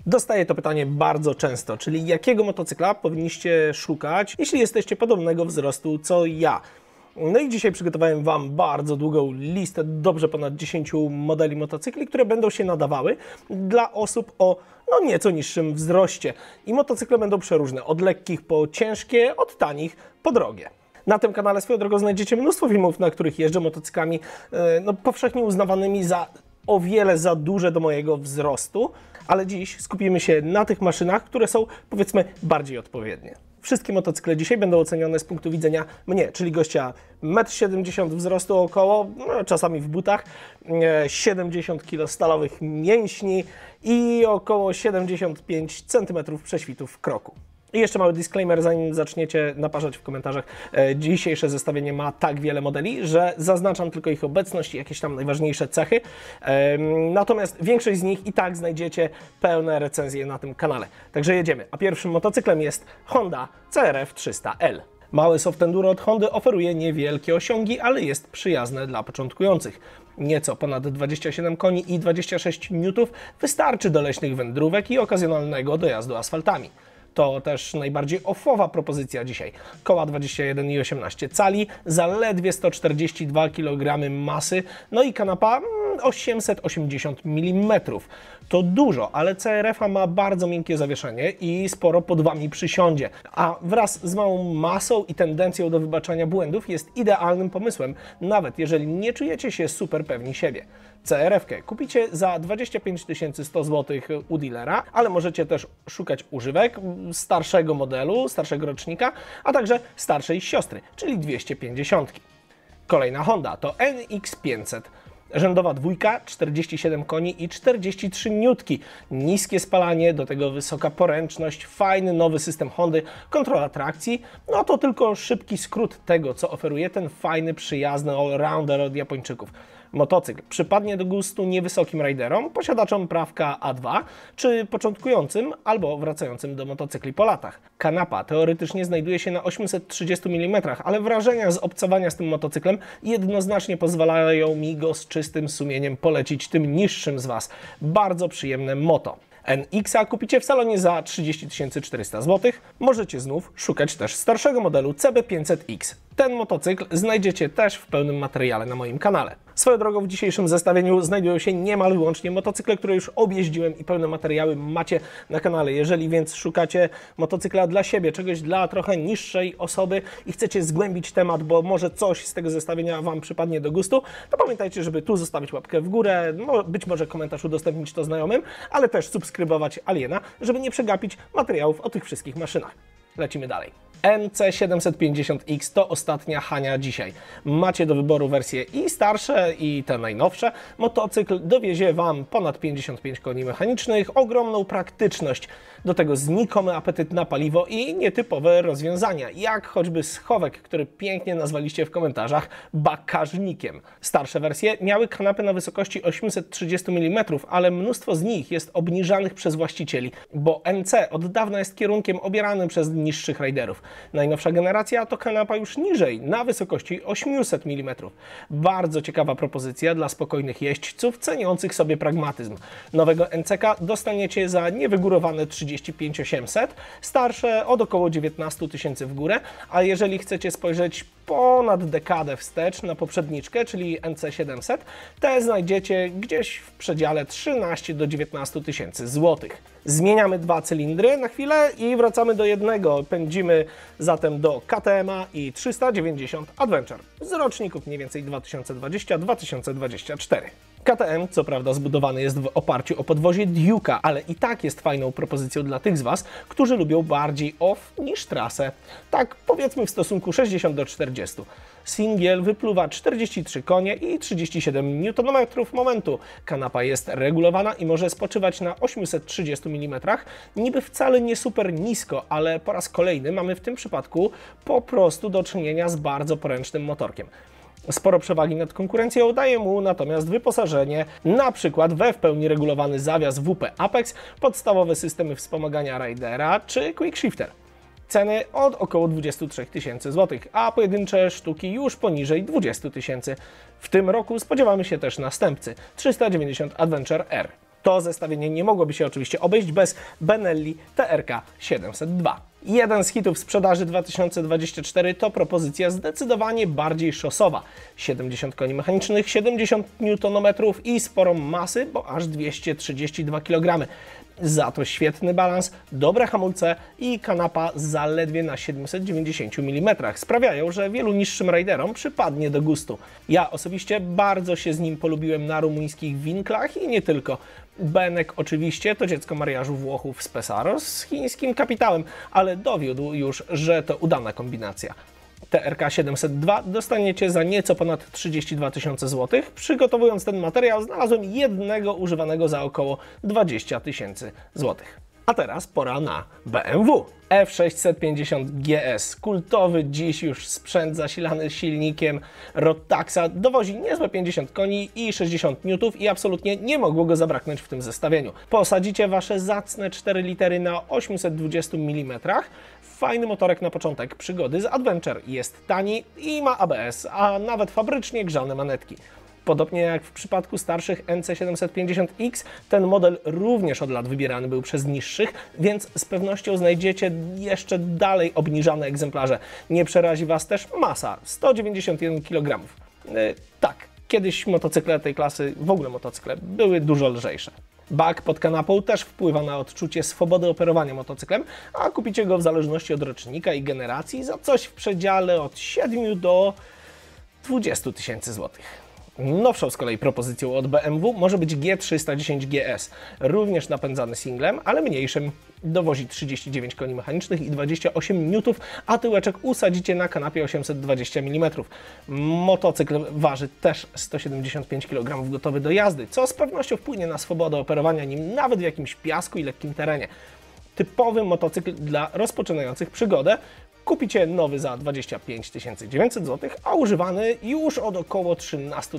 Dostaję to pytanie bardzo często, czyli jakiego motocykla powinniście szukać, jeśli jesteście podobnego wzrostu co ja. No i dzisiaj przygotowałem Wam bardzo długą listę, dobrze ponad 10 modeli motocykli, które będą się nadawały dla osób o nieco niższym wzroście. I motocykle będą przeróżne, od lekkich po ciężkie, od tanich po drogie. Na tym kanale swoją drogą znajdziecie mnóstwo filmów, na których jeżdżę motocyklami powszechnie uznawanymi za o wiele za duże do mojego wzrostu, ale dziś skupimy się na tych maszynach, które są, powiedzmy, bardziej odpowiednie. Wszystkie motocykle dzisiaj będą ocenione z punktu widzenia mnie, czyli gościa 1,70 m wzrostu około, czasami w butach, 70 kg stalowych mięśni i około 75 cm prześwitów w kroku. I jeszcze mały disclaimer, zanim zaczniecie naparzać w komentarzach. Dzisiejsze zestawienie ma tak wiele modeli, że zaznaczam tylko ich obecność i jakieś tam najważniejsze cechy. Natomiast większość z nich i tak znajdziecie pełne recenzje na tym kanale. Także jedziemy. A pierwszym motocyklem jest Honda CRF 300L. Mały soft enduro od Hondy oferuje niewielkie osiągi, ale jest przyjazne dla początkujących. Nieco ponad 27 koni i 26 N wystarczy do leśnych wędrówek i okazjonalnego dojazdu asfaltami. To też najbardziej offowa propozycja dzisiaj. Koła 21,18 cali, zaledwie 142 kg masy, no i kanapa 880 mm. To dużo, ale CRF-a ma bardzo miękkie zawieszenie i sporo pod Wami przysiądzie, a wraz z małą masą i tendencją do wybaczania błędów jest idealnym pomysłem, nawet jeżeli nie czujecie się super pewni siebie. CRF-kę kupicie za 25 100 zł u dealera, ale możecie też szukać używek starszego modelu, starszego rocznika, a także starszej siostry, czyli 250. Kolejna Honda to NX500. Rzędowa dwójka, 47 koni i 43 N. Niskie spalanie, do tego wysoka poręczność, fajny nowy system Hondy, kontrola trakcji. No to tylko szybki skrót tego, co oferuje ten fajny, przyjazny all-rounder od Japończyków. Motocykl przypadnie do gustu niewysokim riderom, posiadaczom prawka A2, czy początkującym albo wracającym do motocykli po latach. Kanapa teoretycznie znajduje się na 830 mm, ale wrażenia z obcowania z tym motocyklem jednoznacznie pozwalają mi go z czystym sumieniem polecić tym niższym z Was. Bardzo przyjemne moto. NX-a kupicie w salonie za 30 400 zł. Możecie znów szukać też starszego modelu CB500X. Ten motocykl znajdziecie też w pełnym materiale na moim kanale. Swoją drogą w dzisiejszym zestawieniu znajdują się niemal wyłącznie motocykle, które już objeździłem i pełne materiały macie na kanale. Jeżeli więc szukacie motocykla dla siebie, czegoś dla trochę niższej osoby i chcecie zgłębić temat, bo może coś z tego zestawienia Wam przypadnie do gustu, to pamiętajcie, żeby tu zostawić łapkę w górę, być może komentarz udostępnić to znajomym, ale też subskrybować Aliena, żeby nie przegapić materiałów o tych wszystkich maszynach. Lecimy dalej. NC750X to ostatnia Hania dzisiaj. Macie do wyboru wersje i starsze, i te najnowsze. Motocykl dowiezie Wam ponad 55 koni mechanicznych, ogromną praktyczność, do tego znikomy apetyt na paliwo i nietypowe rozwiązania, jak choćby schowek, który pięknie nazwaliście w komentarzach bagażnikiem. Starsze wersje miały kanapy na wysokości 830 mm, ale mnóstwo z nich jest obniżanych przez właścicieli, bo NC od dawna jest kierunkiem obieranym przez niższych riderów. Najnowsza generacja to kanapa już niżej, na wysokości 800 mm. Bardzo ciekawa propozycja dla spokojnych jeźdźców ceniących sobie pragmatyzm. Nowego NCK dostaniecie za niewygórowane 35 800, starsze od około 19 000 w górę, a jeżeli chcecie spojrzeć ponad dekadę wstecz na poprzedniczkę, czyli NC700, te znajdziecie gdzieś w przedziale 13 do 19 000 złotych. Zmieniamy dwa cylindry na chwilę i wracamy do jednego. Pędzimy zatem do KTM-a i 390 Adventure z roczników mniej więcej 2020-2024. KTM co prawda zbudowany jest w oparciu o podwozie Duke'a, ale i tak jest fajną propozycją dla tych z Was, którzy lubią bardziej off niż trasę. Tak powiedzmy w stosunku 60 do 40. Singiel wypluwa 43 konie i 37 Nm momentu. Kanapa jest regulowana i może spoczywać na 830 mm. Niby wcale nie super nisko, ale po raz kolejny mamy w tym przypadku po prostu do czynienia z bardzo poręcznym motorkiem. Sporo przewagi nad konkurencją daje mu natomiast wyposażenie, na przykład we w pełni regulowany zawias WP Apex, podstawowe systemy wspomagania Ridera czy Quick Shifter. Ceny od około 23 000 zł, a pojedyncze sztuki już poniżej 20 000. W tym roku spodziewamy się też następcy 390 Adventure R. To zestawienie nie mogłoby się oczywiście obejść bez Benelli TRK 702. Jeden z hitów sprzedaży 2024 to propozycja zdecydowanie bardziej szosowa. 70 koni mechanicznych, 70 Nm i sporo masy, bo aż 232 kg. Za to świetny balans, dobre hamulce i kanapa zaledwie na 790 mm sprawiają, że wielu niższym rajderom przypadnie do gustu. Ja osobiście bardzo się z nim polubiłem na rumuńskich winklach i nie tylko. Benek oczywiście to dziecko mariażu Włochów z Pesaro z chińskim kapitałem, ale dowiódł już, że to udana kombinacja. TRK 702 dostaniecie za nieco ponad 32 000 złotych. Przygotowując ten materiał znalazłem jednego używanego za około 20 000 złotych. A teraz pora na BMW. F650 GS, kultowy dziś już sprzęt zasilany silnikiem Rotaxa, dowozi niezłe 50 koni i 60 N i absolutnie nie mogło go zabraknąć w tym zestawieniu. Posadzicie Wasze zacne 4 litery na 820 mm. Fajny motorek na początek przygody z Adventure, jest tani i ma ABS, a nawet fabrycznie grzane manetki. Podobnie jak w przypadku starszych NC750X, ten model również od lat wybierany był przez niższych, więc z pewnością znajdziecie jeszcze dalej obniżane egzemplarze. Nie przerazi Was też masa, 191 kg. Tak, kiedyś motocykle tej klasy, w ogóle motocykle, były dużo lżejsze. Bak pod kanapą też wpływa na odczucie swobody operowania motocyklem, a kupicie go w zależności od rocznika i generacji za coś w przedziale od 7 do 20 000 złotych. Nowszą z kolei propozycją od BMW może być G310 GS, również napędzany singlem, ale mniejszym. Dowozi 39 koni mechanicznych i 28 N, a tyłeczek usadzicie na kanapie 820 mm. Motocykl waży też 175 kg gotowy do jazdy, co z pewnością wpłynie na swobodę operowania nim nawet w jakimś piasku i lekkim terenie. Typowy motocykl dla rozpoczynających przygodę. Kupicie nowy za 25 900 zł, a używany już od około 13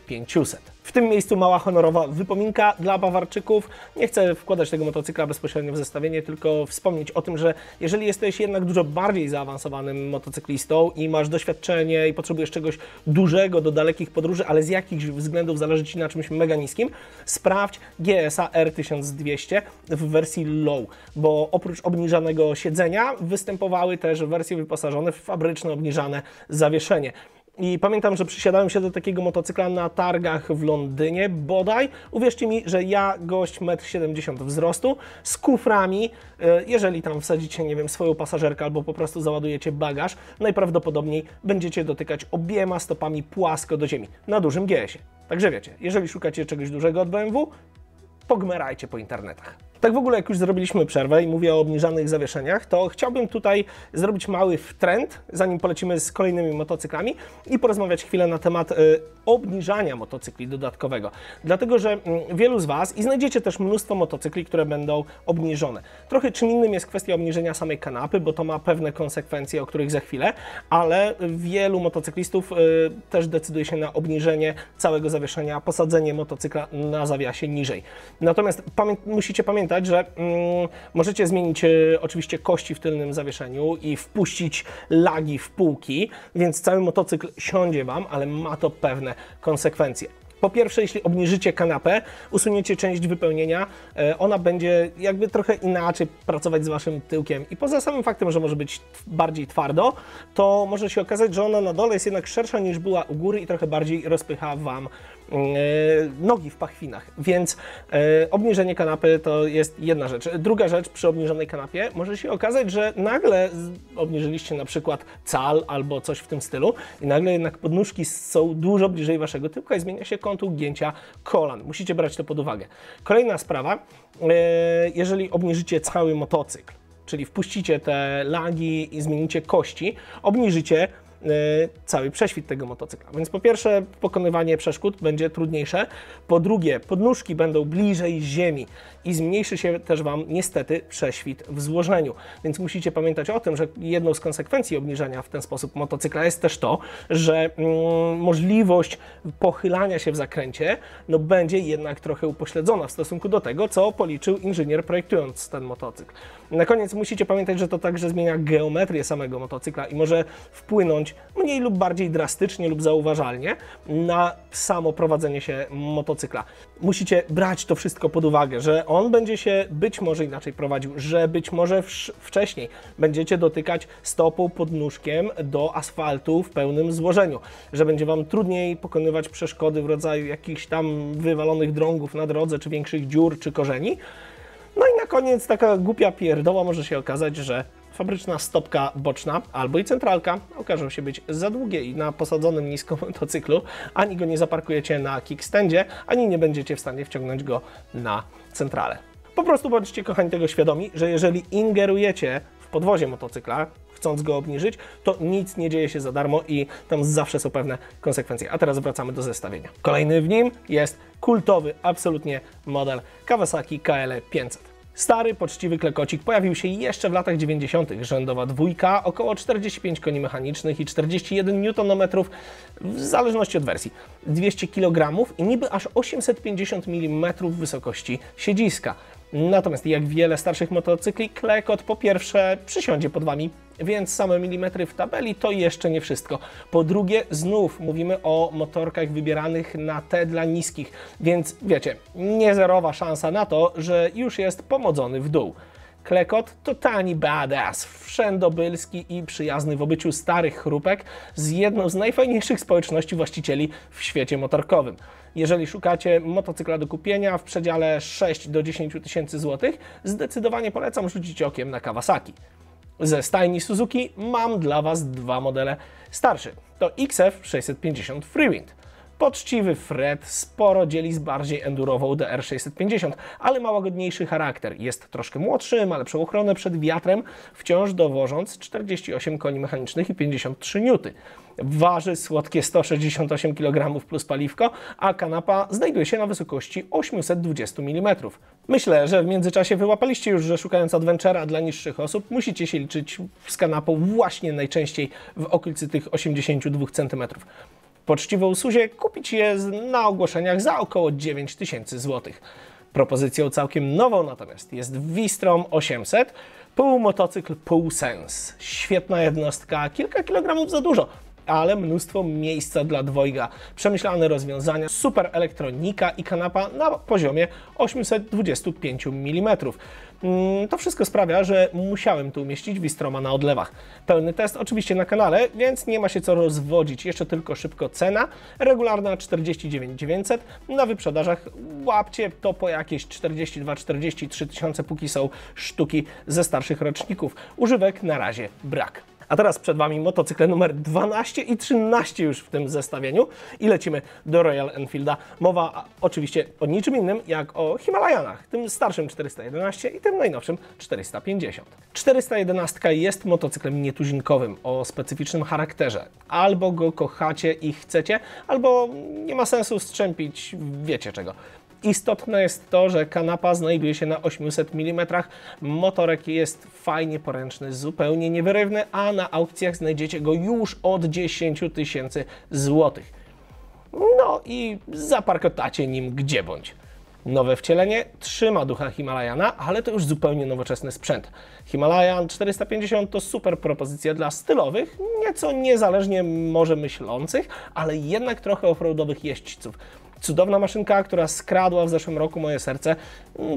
500. W tym miejscu mała honorowa wypominka dla Bawarczyków. Nie chcę wkładać tego motocykla bezpośrednio w zestawienie, tylko wspomnieć o tym, że jeżeli jesteś jednak dużo bardziej zaawansowanym motocyklistą i masz doświadczenie i potrzebujesz czegoś dużego do dalekich podróży, ale z jakichś względów zależy Ci na czymś mega niskim, sprawdź GS-a R1200 w wersji low, bo oprócz obniżanego siedzenia występowały też wersje wyposażone w fabryczne obniżane zawieszenie. I pamiętam, że przysiadałem się do takiego motocykla na targach w Londynie bodaj. Uwierzcie mi, że ja, gość 1,70 m wzrostu, z kuframi, jeżeli tam wsadzicie, nie wiem, swoją pasażerkę albo po prostu załadujecie bagaż, najprawdopodobniej będziecie dotykać obiema stopami płasko do ziemi na dużym GS-ie. Także wiecie, jeżeli szukacie czegoś dużego od BMW, pogmerajcie po internetach. Tak w ogóle, jak już zrobiliśmy przerwę i mówię o obniżanych zawieszeniach, to chciałbym tutaj zrobić mały wtręt, zanim polecimy z kolejnymi motocyklami i porozmawiać chwilę na temat obniżania motocykli dodatkowego. Dlatego, że wielu z Was, i znajdziecie też mnóstwo motocykli, które będą obniżone. Trochę czym innym jest kwestia obniżenia samej kanapy, bo to ma pewne konsekwencje, o których za chwilę, ale wielu motocyklistów też decyduje się na obniżenie całego zawieszenia, posadzenie motocykla na zawiasie niżej. Natomiast musicie pamiętać, że możecie zmienić oczywiście kości w tylnym zawieszeniu i wpuścić lagi w półki, więc cały motocykl siądzie Wam, ale ma to pewne konsekwencje. Po pierwsze, jeśli obniżycie kanapę, usuniecie część wypełnienia, ona będzie jakby trochę inaczej pracować z Waszym tyłkiem i poza samym faktem, że może być bardziej twardo, to może się okazać, że ona na dole jest jednak szersza niż była u góry i trochę bardziej rozpycha Wam nogi w pachwinach, więc obniżenie kanapy to jest jedna rzecz. Druga rzecz, przy obniżonej kanapie może się okazać, że nagle obniżyliście na przykład cal albo coś w tym stylu i nagle jednak podnóżki są dużo bliżej Waszego tyłka i zmienia się kąt ugięcia kolan. Musicie brać to pod uwagę. Kolejna sprawa, jeżeli obniżycie cały motocykl, czyli wpuścicie te lagi i zmienicie kości, obniżycie cały prześwit tego motocykla. Więc po pierwsze, pokonywanie przeszkód będzie trudniejsze. Po drugie, podnóżki będą bliżej ziemi. i zmniejszy się też Wam niestety prześwit w złożeniu. Więc musicie pamiętać o tym, że jedną z konsekwencji obniżania w ten sposób motocykla jest też to, że możliwość pochylania się w zakręcie będzie jednak trochę upośledzona w stosunku do tego, co policzył inżynier projektując ten motocykl. Na koniec musicie pamiętać, że to także zmienia geometrię samego motocykla i może wpłynąć mniej lub bardziej drastycznie lub zauważalnie na samo prowadzenie się motocykla. Musicie brać to wszystko pod uwagę, że on będzie się być może inaczej prowadził, że być może wcześniej będziecie dotykać stopą pod nóżkiem do asfaltu w pełnym złożeniu, że będzie Wam trudniej pokonywać przeszkody w rodzaju jakichś tam wywalonych drągów na drodze, czy większych dziur, czy korzeni. No i na koniec taka głupia pierdoła może się okazać, że fabryczna stopka boczna albo i centralka okażą się być za długie i na posadzonym nisko motocyklu ani go nie zaparkujecie na kickstandzie, ani nie będziecie w stanie wciągnąć go na centralę. Po prostu bądźcie, kochani, tego świadomi, że jeżeli ingerujecie w podwozie motocykla, chcąc go obniżyć, to nic nie dzieje się za darmo i tam zawsze są pewne konsekwencje. A teraz wracamy do zestawienia. Kolejny w nim jest kultowy absolutnie model Kawasaki KL500. Stary, poczciwy klekocik pojawił się jeszcze w latach 90. Rzędowa dwójka, około 45 koni mechanicznych i 41 Nm w zależności od wersji. 200 kg i niby aż 850 mm wysokości siedziska. Natomiast jak wiele starszych motocykli, klekot po pierwsze przysiądzie pod Wami, więc same milimetry w tabeli to jeszcze nie wszystko. Po drugie, znów mówimy o motorkach wybieranych na te dla niskich, więc wiecie, niezerowa szansa na to, że już jest pomodzony w dół. Klekot to tani badass, wszędobylski i przyjazny w obyciu starych chrupek z jedną z najfajniejszych społeczności właścicieli w świecie motorkowym. Jeżeli szukacie motocykla do kupienia w przedziale 6 do 10 tysięcy złotych, zdecydowanie polecam rzucić okiem na Kawasaki. Ze stajni Suzuki mam dla Was dwa modele. Starszy to XF650 Freewind. Poczciwy Fred sporo dzieli z bardziej endurową DR650, ale ma łagodniejszy charakter. Jest troszkę młodszy, ma lepszą ochronę przed wiatrem, wciąż dowożąc 48 koni mechanicznych i 53 N. Waży słodkie 168 kg plus paliwko, a kanapa znajduje się na wysokości 820 mm. Myślę, że w międzyczasie wyłapaliście już, że szukając adventure'a dla niższych osób musicie się liczyć z kanapą właśnie najczęściej w okolicy tych 82 cm. Poczciwą Suzie kupić je na ogłoszeniach za około 9000 zł. Propozycją całkiem nową natomiast jest V-Strom 800, pół motocykl, pół sens. Świetna jednostka, kilka kilogramów za dużo, ale mnóstwo miejsca dla dwojga. Przemyślane rozwiązania, super elektronika i kanapa na poziomie 825 mm. To wszystko sprawia, że musiałem tu umieścić V-Stroma na odlewach. Pełny test oczywiście na kanale, więc nie ma się co rozwodzić. Jeszcze tylko szybko cena. Regularna 49 900. Na wyprzedażach łapcie to po jakieś 42-43 tysiące, póki są sztuki ze starszych roczników. Używek na razie brak. A teraz przed Wami motocykle numer 12 i 13 już w tym zestawieniu i lecimy do Royal Enfielda. Mowa oczywiście o niczym innym jak o Himalajanach, tym starszym 411 i tym najnowszym 450. 411 jest motocyklem nietuzinkowym o specyficznym charakterze. Albo go kochacie i chcecie, albo nie ma sensu strzępić wiecie czego. Istotne jest to, że kanapa znajduje się na 800 mm, motorek jest fajnie poręczny, zupełnie niewyrywny, a na aukcjach znajdziecie go już od 10 tysięcy złotych. No i zaparkotacie nim gdzie bądź. Nowe wcielenie trzyma ducha Himalajana, ale to już zupełnie nowoczesny sprzęt. Himalayan 450 to super propozycja dla stylowych, nieco niezależnie może myślących, ale jednak trochę offroadowych jeźdźców. Cudowna maszynka, która skradła w zeszłym roku moje serce.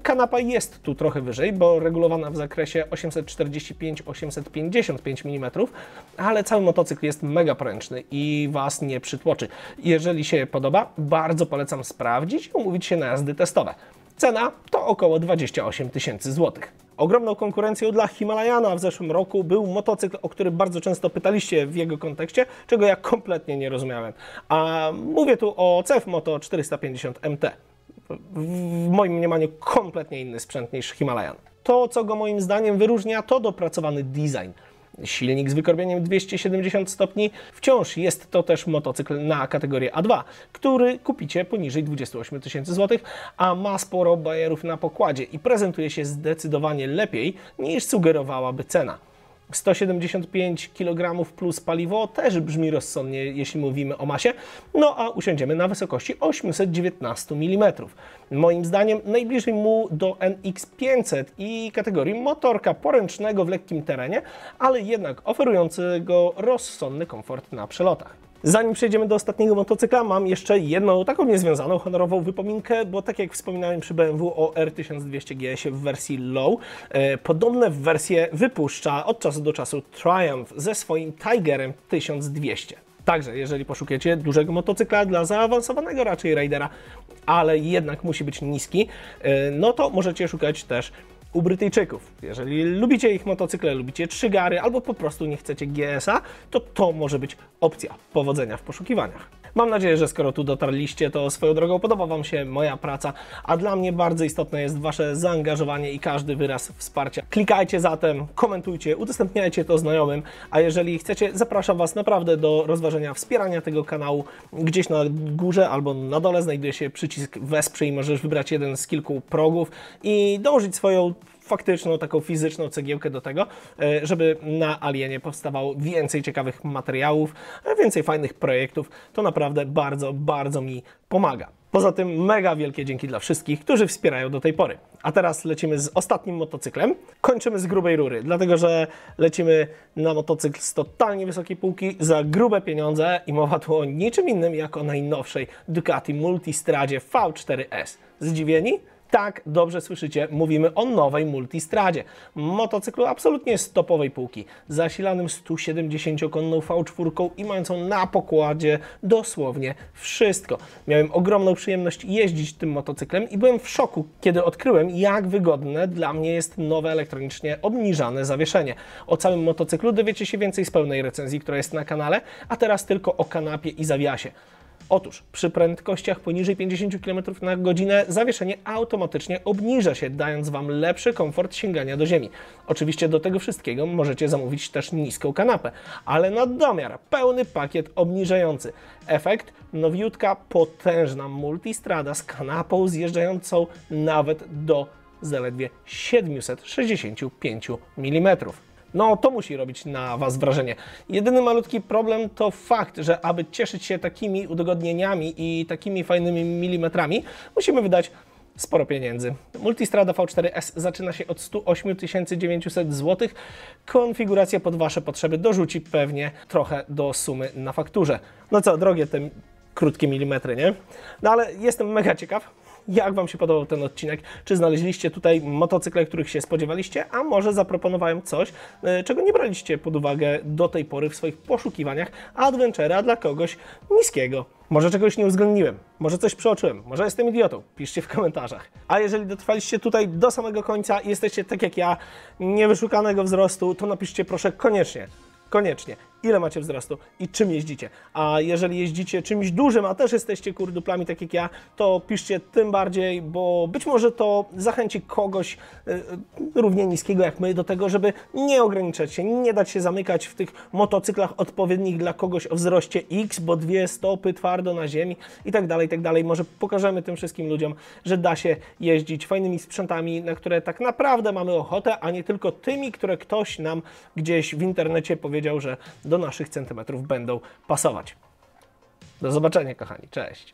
Kanapa jest tu trochę wyżej, bo regulowana w zakresie 845-855 mm, ale cały motocykl jest mega poręczny i Was nie przytłoczy. Jeżeli się podoba, bardzo polecam sprawdzić i umówić się na jazdy testowe. Cena to około 28 tysięcy złotych. Ogromną konkurencją dla Himalajana w zeszłym roku był motocykl, o który bardzo często pytaliście w jego kontekście, czego ja kompletnie nie rozumiałem. A mówię tu o CF Moto 450 MT. W moim mniemaniu kompletnie inny sprzęt niż Himalayan. To, co go moim zdaniem wyróżnia, to dopracowany design. silnik z wykorbieniem 270 stopni. Wciąż jest to też motocykl na kategorię A2, który kupicie poniżej 28 000 złotych, a ma sporo bajerów na pokładzie i prezentuje się zdecydowanie lepiej niż sugerowałaby cena. 175 kg plus paliwo też brzmi rozsądnie, jeśli mówimy o masie, no a usiądziemy na wysokości 819 mm. Moim zdaniem najbliżej mu do NX500 i kategorii motorka poręcznego w lekkim terenie, ale jednak oferującego rozsądny komfort na przelotach. Zanim przejdziemy do ostatniego motocykla, mam jeszcze jedną taką niezwiązaną honorową wypominkę, bo tak jak wspominałem przy BMW o R1200 GS w wersji low, podobne wersje wypuszcza od czasu do czasu Triumph ze swoim Tigerem 1200. Także jeżeli poszukiecie dużego motocykla dla zaawansowanego raczej rajdera, ale jednak musi być niski, no to możecie szukać też u Brytyjczyków. Jeżeli lubicie ich motocykle, lubicie trzygary albo po prostu nie chcecie GS-a, to może być opcja. Powodzenia w poszukiwaniach. Mam nadzieję, że skoro tu dotarliście, to swoją drogą podoba Wam się moja praca, a dla mnie bardzo istotne jest Wasze zaangażowanie i każdy wyraz wsparcia. Klikajcie zatem, komentujcie, udostępniajcie to znajomym, a jeżeli chcecie, zapraszam Was naprawdę do rozważenia wspierania tego kanału. Gdzieś na górze albo na dole znajduje się przycisk wesprzyj, możesz wybrać jeden z kilku progów i dołożyć swoją faktyczną, taką fizyczną cegiełkę do tego, żeby na Alienie powstawało więcej ciekawych materiałów, więcej fajnych projektów. To naprawdę bardzo, bardzo mi pomaga. Poza tym mega wielkie dzięki dla wszystkich, którzy wspierają do tej pory. A teraz lecimy z ostatnim motocyklem. Kończymy z grubej rury, dlatego że lecimy na motocykl z totalnie wysokiej półki za grube pieniądze i mowa tu o niczym innym jak o najnowszej Ducati Multistradzie V4S. Zdziwieni? Tak, dobrze słyszycie, mówimy o nowej Multistradzie. Motocyklu absolutnie z topowej półki, zasilanym 170-konną V4 i mającą na pokładzie dosłownie wszystko. Miałem ogromną przyjemność jeździć tym motocyklem i byłem w szoku, kiedy odkryłem, jak wygodne dla mnie jest nowe elektronicznie obniżane zawieszenie. O całym motocyklu dowiecie się więcej z pełnej recenzji, która jest na kanale, a teraz tylko o kanapie i zawiasie. Otóż przy prędkościach poniżej 50 km na godzinę zawieszenie automatycznie obniża się, dając Wam lepszy komfort sięgania do ziemi. Oczywiście do tego wszystkiego możecie zamówić też niską kanapę, ale na domiar pełny pakiet obniżający. Efekt nowiutka, potężna Multistrada z kanapą zjeżdżającą nawet do zaledwie 765 mm. No, to musi robić na Was wrażenie. Jedyny malutki problem to fakt, że aby cieszyć się takimi udogodnieniami i takimi fajnymi milimetrami, musimy wydać sporo pieniędzy. Multistrada V4S zaczyna się od 108 900 zł. Konfiguracja pod Wasze potrzeby dorzuci pewnie trochę do sumy na fakturze. No co, drogie te krótkie milimetry, nie? No ale jestem mega ciekaw, jak Wam się podobał ten odcinek? Czy znaleźliście tutaj motocykle, których się spodziewaliście? A może zaproponowałem coś, czego nie braliście pod uwagę do tej pory w swoich poszukiwaniach adventure'a dla kogoś niskiego? Może czegoś nie uwzględniłem, może coś przeoczyłem, może jestem idiotą. Piszcie w komentarzach. A jeżeli dotrwaliście tutaj do samego końca i jesteście tak jak ja, niewyszukanego wzrostu, to napiszcie proszę koniecznie, ile macie wzrostu i czym jeździcie. A jeżeli jeździcie czymś dużym, a też jesteście kurduplami tak jak ja, to piszcie tym bardziej, bo być może to zachęci kogoś równie niskiego jak my do tego, żeby nie ograniczać się, nie dać się zamykać w tych motocyklach odpowiednich dla kogoś o wzroście X, bo 2 stopy twardo na ziemi i tak dalej, i tak dalej. Może pokażemy tym wszystkim ludziom, że da się jeździć fajnymi sprzętami, na które tak naprawdę mamy ochotę, a nie tylko tymi, które ktoś nam gdzieś w internecie powiedział, że do naszych centymetrów będą pasować. Do zobaczenia, kochani. Cześć!